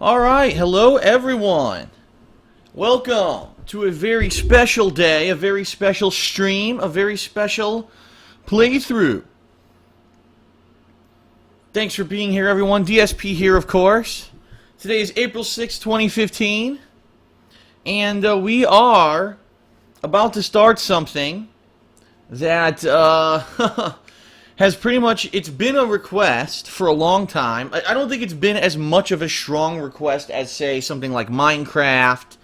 Alright, hello everyone. Welcome to a very special day, a very special stream, a very special playthrough. Thanks for being here everyone. DSP here, of course. Today is April 6, 2015. And we are about to start something that has pretty much, it's been a request for a long time. I don't think it's been as much of a strong request as, say, something like Minecraft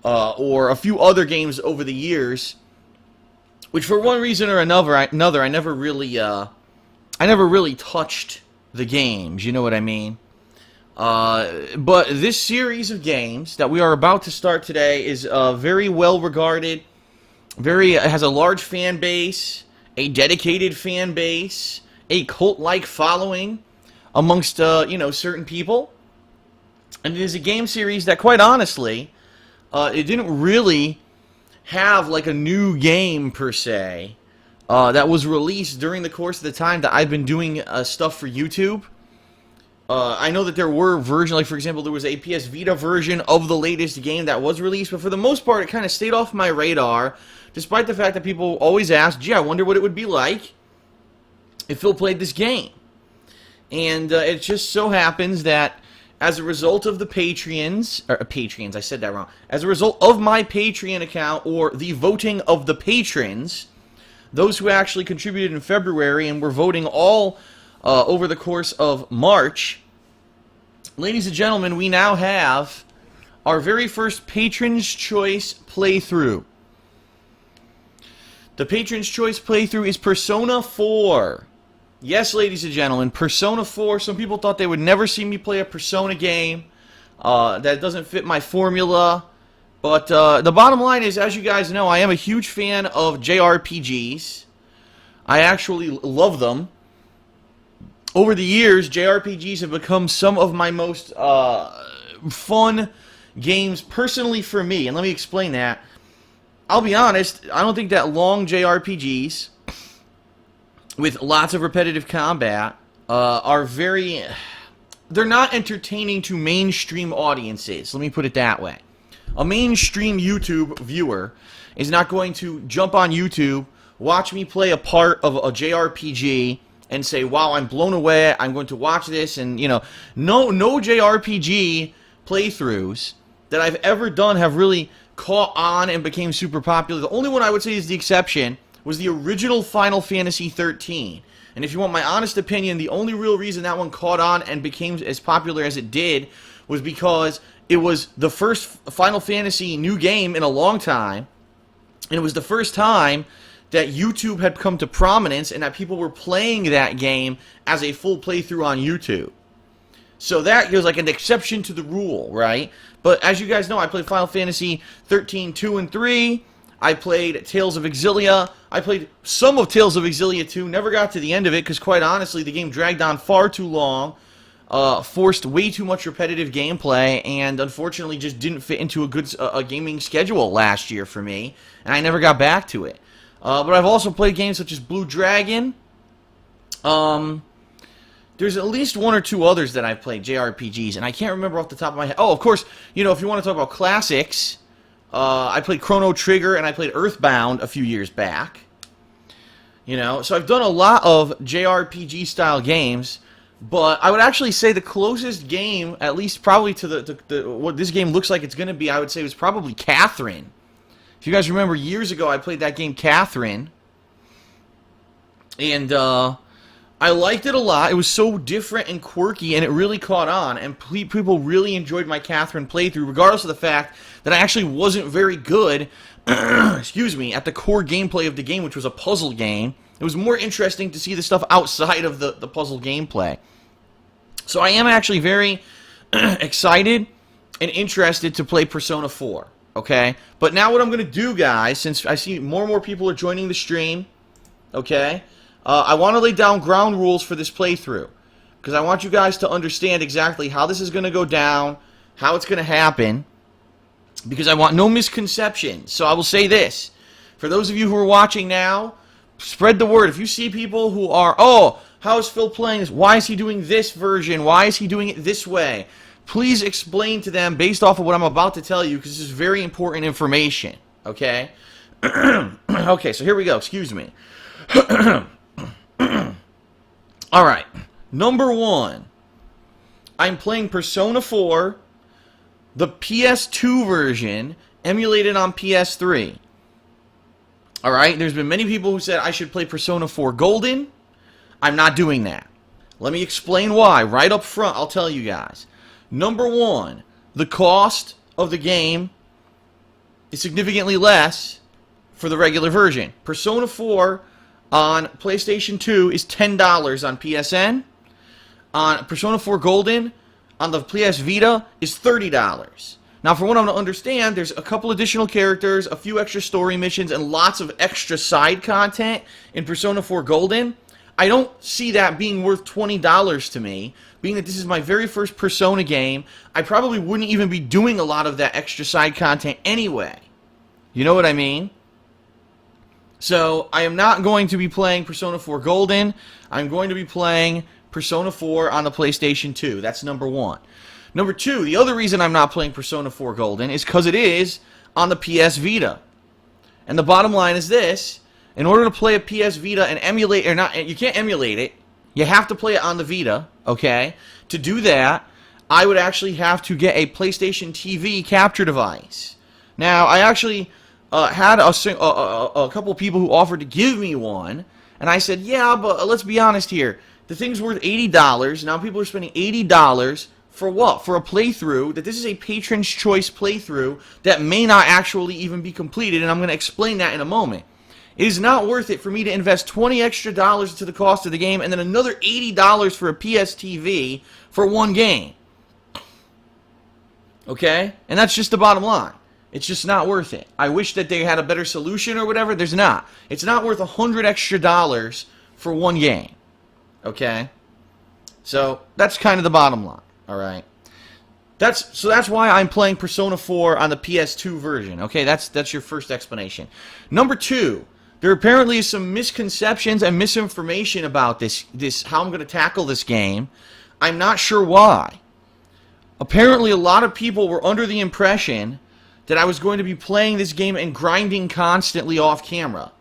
or a few other games over the years, which for one reason or another, I never really touched the games, you know what I mean? But this series of games that we are about to start today is very well regarded, has a large fan base, a dedicated fan base, a cult-like following amongst, certain people. And it is a game series that, quite honestly, it didn't really have, like, a new game, per se, that was released during the course of the time that I've been doing stuff for YouTube. I know that there were versions, like, for example, there was a PS Vita version of the latest game that was released, but for the most part, it kind of stayed off my radar, despite the fact that people always ask, gee, I wonder what it would be like if Phil played this game. And it just so happens that as a result of the Patreons, I said that wrong, as a result of my Patreon account, or the voting of the patrons, those who actually contributed in February and were voting all over the course of March, ladies and gentlemen, we now have our very first Patron's Choice playthrough. The Patron's Choice playthrough is Persona 4. Yes, ladies and gentlemen, Persona 4. Some people thought they would never see me play a Persona game. That doesn't fit my formula. But the bottom line is, as you guys know, I am a huge fan of JRPGs. I actually love them. Over the years, JRPGs have become some of my most fun games personally for me. And let me explain that. I'll be honest, I don't think that long JRPGs with lots of repetitive combat are they're not entertaining to mainstream audiences. Let me put it that way. A mainstream YouTube viewer is not going to jump on YouTube, watch me play a part of a JRPG, and say, wow, I'm blown away, I'm going to watch this, and, no JRPG playthroughs that I've ever done have really caught on and became super popular. The only one I would say is the exception was the original Final Fantasy XIII. And if you want my honest opinion, the only real reason that one caught on and became as popular as it did was because it was the first Final Fantasy new game in a long time, and it was the first time that YouTube had come to prominence and that people were playing that game as a full playthrough on YouTube. So that was like an exception to the rule, right? But as you guys know, I played Final Fantasy 13, 2, and 3. I played Tales of Exilia. I played some of Tales of Exilia 2. Never got to the end of it because, quite honestly, the game dragged on far too long, forced way too much repetitive gameplay, and unfortunately just didn't fit into a good gaming schedule last year for me, and I never got back to it. But I've also played games such as Blue Dragon. There's at least one or two others that I've played, JRPGs, and I can't remember off the top of my head. Oh, of course, if you want to talk about classics, I played Chrono Trigger and I played Earthbound a few years back. So I've done a lot of JRPG-style games, but I would actually say the closest game, at least probably to what this game looks like it's going to be, I would say was probably Catherine. If you guys remember, years ago I played that game, Catherine, and I liked it a lot. It was so different and quirky, and it really caught on, and people really enjoyed my Catherine playthrough, regardless of the fact that I actually wasn't very good, excuse me, at the core gameplay of the game, which was a puzzle game. It was more interesting to see the stuff outside of the puzzle gameplay. So I am actually very excited and interested to play Persona 4. Okay, but now what I'm going to do, guys, since I see more and more people are joining the stream, okay, I want to lay down ground rules for this playthrough, because I want you guys to understand exactly how this is going to go down, how it's going to happen, because I want no misconceptions. So I will say this, for those of you who are watching now, spread the word. If you see people who are, oh, how is Phil playing this? Why is he doing this version? Why is he doing it this way? please explain to them based off of what I'm about to tell you, because this is very important information, okay? Okay, so here we go. Excuse me. All right. Number one, I'm playing Persona 4, the PS2 version, emulated on PS3. All right? There's been many people who said I should play Persona 4 Golden. I'm not doing that. Let me explain why. Right up front, I'll tell you guys. Number one, the cost of the game is significantly less for the regular version. Persona 4 on PlayStation 2 is $10 on PSN. On Persona 4 Golden on the PS Vita is $30. Now, for what I'm to understand, there's a couple additional characters, a few extra story missions, and lots of extra side content in Persona 4 Golden. I don't see that being worth $20 to me, being that this is my very first Persona game. I probably wouldn't even be doing a lot of that extra side content anyway. You know what I mean? So, I am not going to be playing Persona 4 Golden. I'm going to be playing Persona 4 on the PlayStation 2. That's number one. Number two, the other reason I'm not playing Persona 4 Golden is because it is on the PS Vita. And the bottom line is this. In order to play a PS Vita and emulate, or not, you can't emulate it. You have to play it on the Vita, okay? To do that, I would actually have to get a PlayStation TV capture device. Now, I actually had a couple people who offered to give me one, and I said, yeah, but let's be honest here. The thing's worth $80. Now people are spending $80 for what? For a playthrough, that this is a patron's choice playthrough that may not actually even be completed, and I'm going to explain that in a moment. It is not worth it for me to invest $20 extra into the cost of the game and then another $80 for a PS TV for one game. Okay? And that's just the bottom line. It's just not worth it. I wish that they had a better solution or whatever. There's not. It's not worth $100 extra for one game. Okay? So, that's kind of the bottom line. Alright? That's why I'm playing Persona 4 on the PS2 version. Okay? That's your first explanation. Number two, there apparently is some misconceptions and misinformation about this how I'm going to tackle this game. I'm not sure why. Apparently a lot of people were under the impression that I was going to be playing this game and grinding constantly off camera.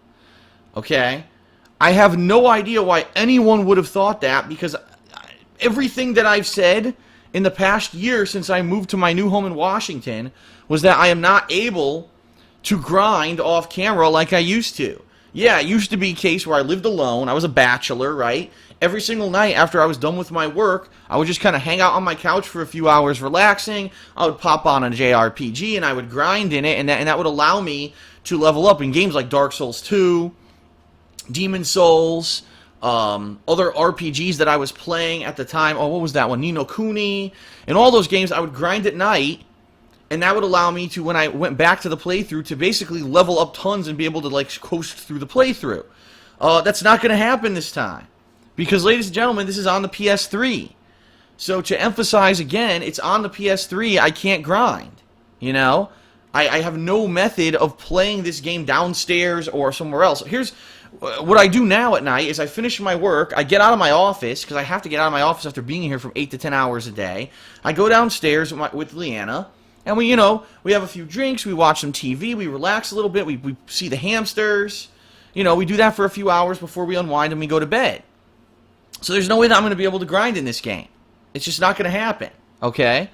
Okay? I have no idea why anyone would have thought that, because everything that I've said in the past year since I moved to my new home in Washington was that I am not able to grind off camera like I used to. Yeah, it used to be a case where I lived alone. I was a bachelor, right? Every single night after I was done with my work, I would just kind of hang out on my couch for a few hours relaxing. I would pop on a JRPG and I would grind in it, and that would allow me to level up in games like Dark Souls 2, Demon Souls, other RPGs that I was playing at the time. Oh, what was that one? Ni no Kuni. In all those games, I would grind at night, and that would allow me to, when I went back to the playthrough, to basically level up tons and be able to, like, coast through the playthrough. That's not going to happen this time. Because, ladies and gentlemen, this is on the PS3. So, to emphasize again, it's on the PS3, I can't grind. You know? I have no method of playing this game downstairs or somewhere else. Here's what I do now at night is I finish my work, I get out of my office, because I have to get out of my office after being here from 8 to 10 hours a day. I go downstairs with Leanna, and we have a few drinks, we watch some TV, we relax a little bit, we see the hamsters. We do that for a few hours before we unwind and we go to bed. So there's no way that I'm going to be able to grind in this game. It's just not going to happen, okay?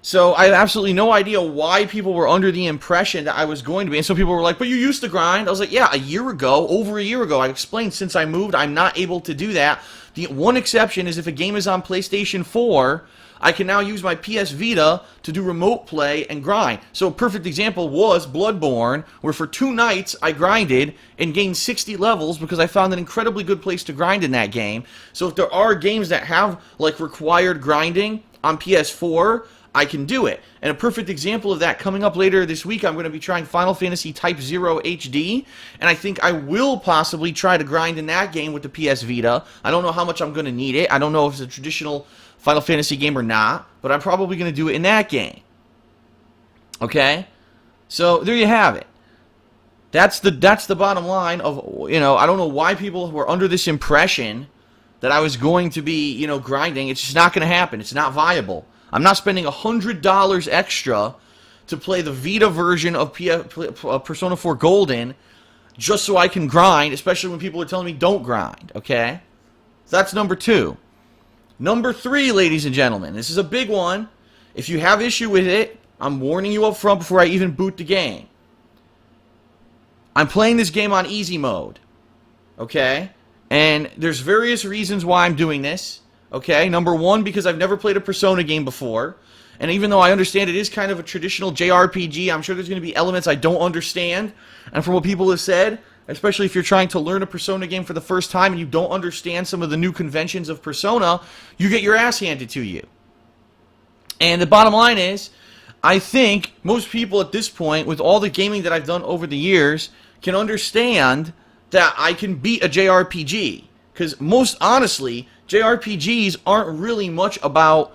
So I have absolutely no idea why people were under the impression that I was going to be. And some people were like, but you used to grind. I was like, yeah, over a year ago. I explained since I moved, I'm not able to do that. The one exception is if a game is on PlayStation 4, I can now use my PS Vita to do remote play and grind. So a perfect example was Bloodborne, where for 2 nights I grinded and gained 60 levels because I found an incredibly good place to grind in that game. So if there are games that have like required grinding on PS4, I can do it. And a perfect example of that, coming up later this week, I'm going to be trying Final Fantasy Type 0 HD, and I think I will possibly try to grind in that game with the PS Vita. I don't know how much I'm going to need it. I don't know if it's a traditional Final Fantasy game or not, but I'm probably going to do it in that game. Okay? So, there you have it. That's the bottom line of, I don't know why people were under this impression that I was going to be, grinding. It's just not going to happen. It's not viable. I'm not spending $100 extra to play the Vita version of Persona 4 Golden just so I can grind, especially when people are telling me don't grind, okay? So that's number 2. Number 3, ladies and gentlemen, this is a big one. If you have issue with it, I'm warning you up front before I even boot the game. I'm playing this game on easy mode, okay? And there's various reasons why I'm doing this, okay? Number 1, because I've never played a Persona game before. And even though I understand it is kind of a traditional JRPG, I'm sure there's going to be elements I don't understand. And from what people have said, especially if you're trying to learn a Persona game for the first time and you don't understand some of the new conventions of Persona, you get your ass handed to you. And the bottom line is, I think most people at this point, with all the gaming that I've done over the years, can understand that I can beat a JRPG. Because most honestly, JRPGs aren't really much about,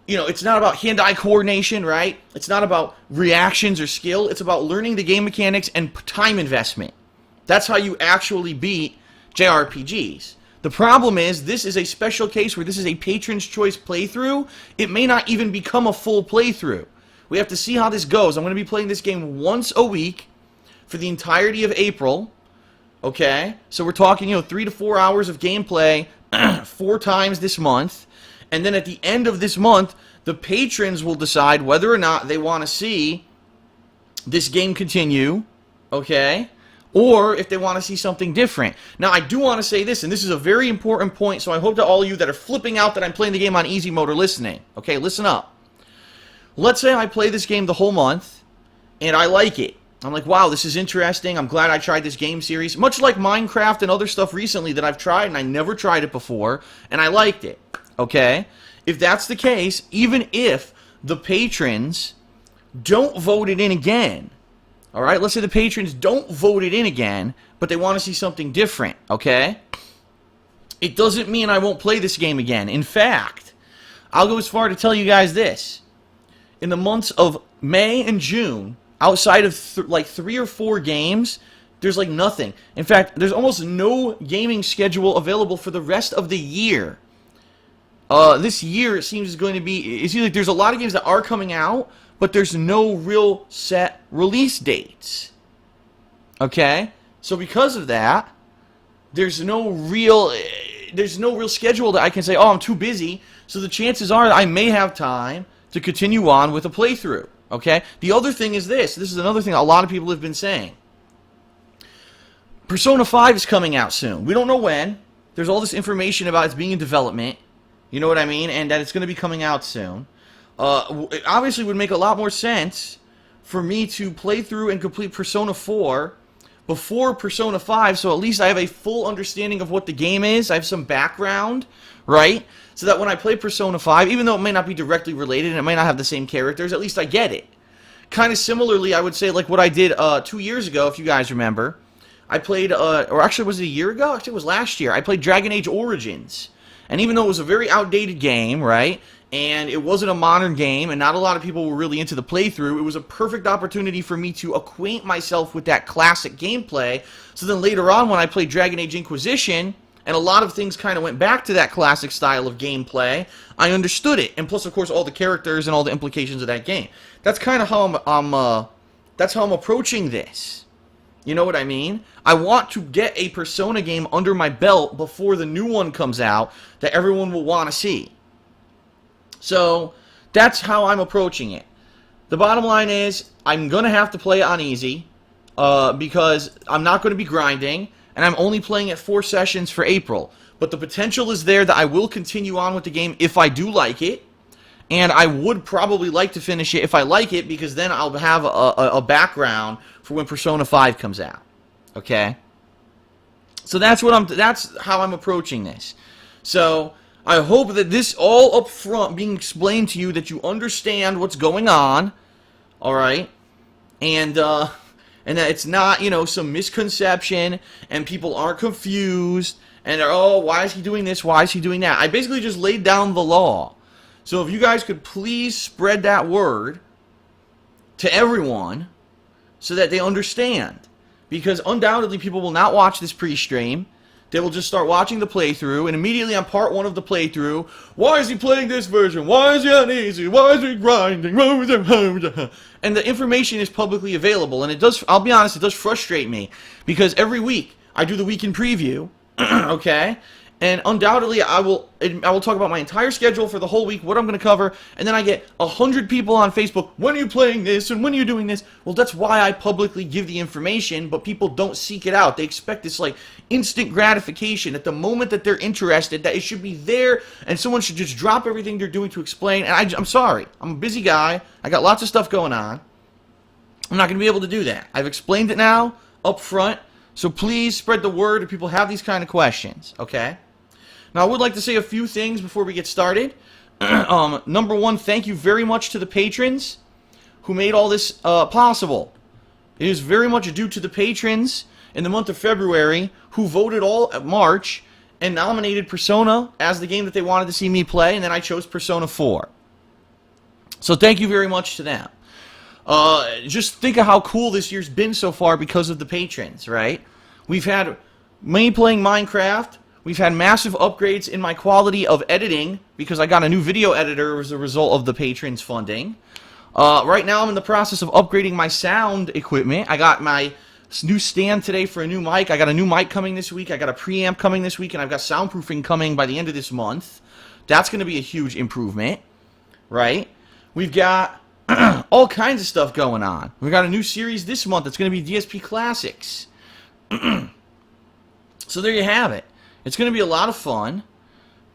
you know, it's not about hand-eye coordination, right? It's not about reactions or skill. It's about learning the game mechanics and time investment. That's how you actually beat JRPGs. The problem is, this is a special case where this is a Patron's Choice playthrough. It may not even become a full playthrough. We have to see how this goes. I'm going to be playing this game once a week for the entirety of April. Okay? So we're talking, you know, 3 to 4 hours of gameplay 4 times this month. And then at the end of this month, the patrons will decide whether or not they want to see this game continue. Okay? Or if they want to see something different. Now, I do want to say this, and this is a very important point, so I hope that all of you that are flipping out that I'm playing the game on easy mode are listening. Okay, listen up. Let's say I play this game the whole month, and I like it. I'm like, wow, this is interesting. I'm glad I tried this game series. Much like Minecraft and other stuff recently that I've tried, and I never tried it before, and I liked it. Okay? If that's the case, even if the patrons don't vote it in again, all right, let's say the patrons don't vote it in again, but they want to see something different, okay? It doesn't mean I won't play this game again. In fact, I'll go as far to tell you guys this. In the months of May and June, outside of like 3 or 4 games, there's like nothing. In fact, there's almost no gaming schedule available for the rest of the year. This year, it seems, is going to be... It seems like there's a lot of games that are coming out, but there's no real set release dates. Okay? So because of that, there's no real schedule that I can say, oh, I'm too busy. So the chances are that I may have time to continue on with a playthrough. Okay? The other thing is this. This is another thing a lot of people have been saying. Persona 5 is coming out soon. We don't know when. There's all this information about it's being in development. You know what I mean? And that it's going to be coming out soon. It obviously would make a lot more sense for me to play through and complete Persona 4 before Persona 5, so at least I have a full understanding of what the game is. I have some background, right? So that when I play Persona 5, even though it may not be directly related and it may not have the same characters, at least I get it. Kind of similarly, I would say, like what I did 2 years ago, if you guys remember. I played, or actually was it a year ago? Actually it was last year. I played Dragon Age Origins. And even though it was a very outdated game, right? And it wasn't a modern game, and not a lot of people were really into the playthrough, it was a perfect opportunity for me to acquaint myself with that classic gameplay. So then later on, when I played Dragon Age Inquisition, and a lot of things kind of went back to that classic style of gameplay, I understood it. And plus, of course, all the characters and all the implications of that game. That's kind of how that's how I'm approaching this. You know what I mean? I want to get a Persona game under my belt before the new one comes out that everyone will want to see. So, that's how I'm approaching it. The bottom line is, I'm going to have to play it on easy, because I'm not going to be grinding, and I'm only playing it 4 sessions for April. But the potential is there that I will continue on with the game if I do like it, and I would probably like to finish it if I like it, because then I'll have a background for when Persona 5 comes out. Okay? So that's how I'm approaching this. So I hope that this all up front being explained to you, that you understand what's going on, all right? And that it's not, you know, some misconception and people aren't confused and they're, oh, why is he doing this? Why is he doing that? I basically just laid down the law. So if you guys could please spread that word to everyone so that they understand. Because undoubtedly people will not watch this pre-stream. They will just start watching the playthrough, and immediately on part 1 of the playthrough, why is he playing this version? Why is he on easy? Why is he grinding? And the information is publicly available, and it does, I'll be honest, it does frustrate me, because every week I do the weekend preview, okay? And undoubtedly, I will talk about my entire schedule for the whole week, what I'm going to cover, and then I get 100 people on Facebook, when are you playing this, and when are you doing this? Well, that's why I publicly give the information, but people don't seek it out. They expect this, like, instant gratification at the moment that they're interested, that it should be there, and someone should just drop everything they're doing to explain, and I'm sorry. I'm a busy guy. I got lots of stuff going on. I'm not going to be able to do that. I've explained it now, up front, so please spread the word if people have these kind of questions, okay? Now, I would like to say a few things before we get started. Number one, thank you very much to the patrons who made all this possible. It is very much due to the patrons in the month of February who voted all March and nominated Persona as the game that they wanted to see me play, and then I chose Persona 4. So thank you very much to them. Just think of how cool this year's been so far because of the patrons, right? We've had me playing Minecraft. We've had massive upgrades in my quality of editing because I got a new video editor as a result of the patrons' funding. Right now I'm in the process of upgrading my sound equipment. I got my new stand today for a new mic. I got a new mic coming this week. I got a preamp coming this week, and I've got soundproofing coming by the end of this month. That's going to be a huge improvement, right? We've got all kinds of stuff going on. We've got a new series this month that's going to be DSP Classics. So there you have it. It's going to be a lot of fun,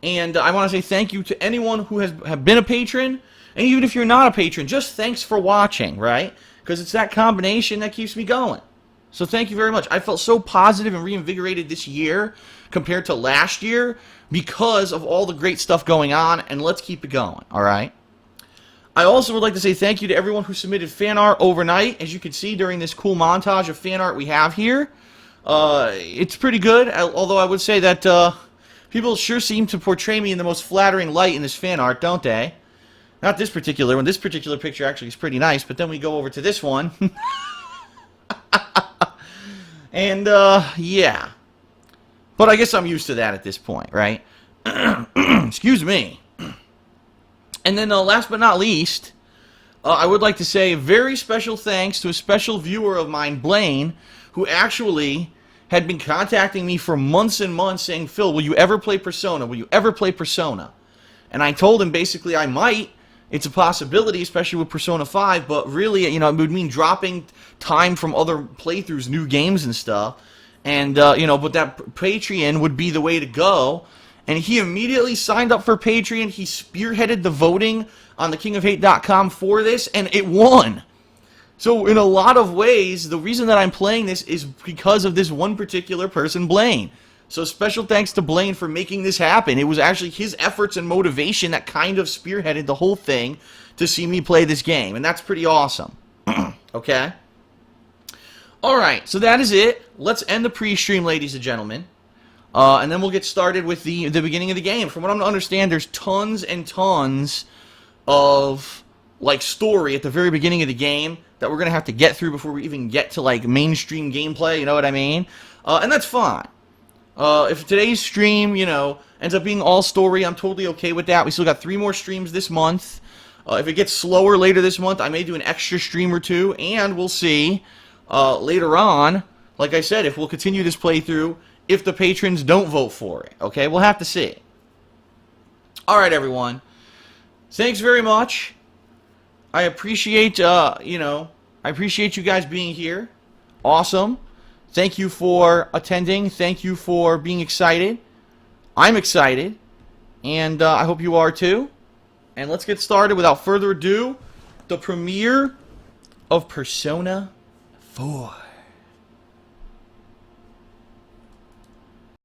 and I want to say thank you to anyone who have been a patron, and even if you're not a patron, just thanks for watching, right? Because it's that combination that keeps me going. So thank you very much. I felt so positive and reinvigorated this year compared to last year because of all the great stuff going on, and let's keep it going, all right? I also would like to say thank you to everyone who submitted fan art overnight. As you can see during this cool montage of fan art we have here. It's pretty good, although I would say that people sure seem to portray me in the most flattering light in this fan art, don't they? Not this particular one. This particular picture actually is pretty nice, but then we go over to this one. And, yeah. But I guess I'm used to that at this point, right? Excuse me. And then, last but not least, I would like to say a very special thanks to a special viewer of mine, Blaine, who actually had been contacting me for months and months saying, Phil, will you ever play Persona? Will you ever play Persona? And I told him basically I might. It's a possibility, especially with Persona 5, but really, you know, it would mean dropping time from other playthroughs, new games and stuff. And, you know, but that Patreon would be the way to go. And he immediately signed up for Patreon. He spearheaded the voting on thekingofhate.com for this, and it won. So in a lot of ways, the reason that I'm playing this is because of this one particular person, Blaine. So special thanks to Blaine for making this happen. It was actually his efforts and motivation that kind of spearheaded the whole thing to see me play this game. And that's pretty awesome. Okay? Alright, so that is it. Let's end the pre-stream, ladies and gentlemen. And then we'll get started with the beginning of the game. From what I'm to understand, there's tons and tons of, like, story at the very beginning of the game that we're going to have to get through before we even get to, like, mainstream gameplay, you know what I mean? And that's fine. If today's stream, you know, ends up being all story, I'm totally okay with that. We still got 3 more streams this month. If it gets slower later this month, I may do an extra stream or 2, and we'll see later on, like I said, if we'll continue this playthrough, if the patrons don't vote for it, okay? We'll have to see. Alright, everyone. Thanks very much. I appreciate, you know, I appreciate you guys being here. Awesome. Thank you for attending. Thank you for being excited. I'm excited. And I hope you are too. And let's get started without further ado. The premiere of Persona 4.